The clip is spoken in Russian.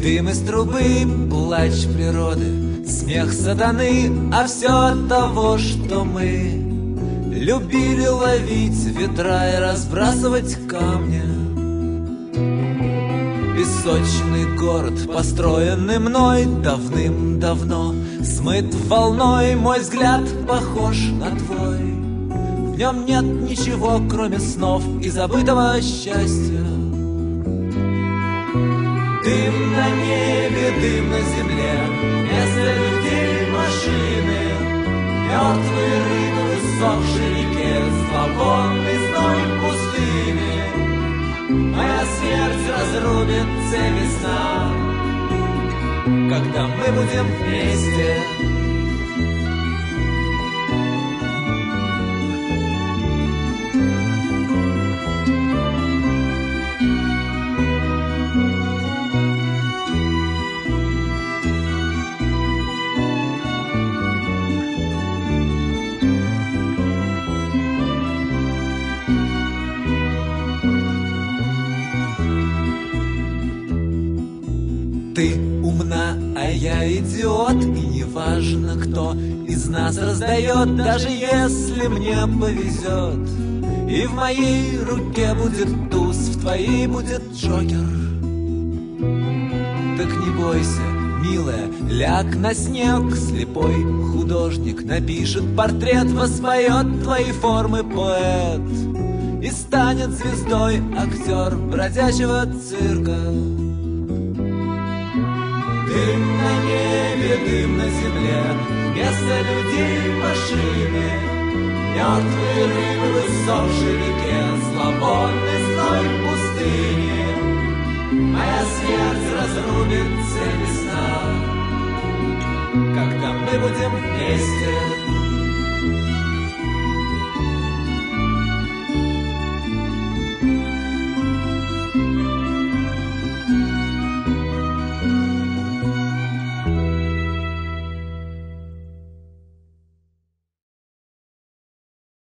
Дым из трубы, плач природы, смех сатаны, а все от того, что мы любили ловить ветра и разбрасывать камни. Песочный город, построенный мной давным-давно, смыт волной, мой взгляд похож на твой. В нем нет ничего, кроме снов и забытого счастья. Дым на небе, дым на земле, вместо людей машины, мертвые рыбы в иссохшей реке, свободный зной пустыни. Моя смерть разрубит цепи сна, когда мы будем вместе. Ты умна, а я идиот, и неважно, кто из нас раздает, даже если мне повезет. И в моей руке будет туз, в твоей будет джокер. Так не бойся, милая, ляг на снег. Слепой художник напишет портрет, воспоет твои формы поэт и станет звездой актер бродячего цирка. Дым на небе, дым на земле, вместо людей машины, мертвые рыбы в иссохшей реке, свободный зной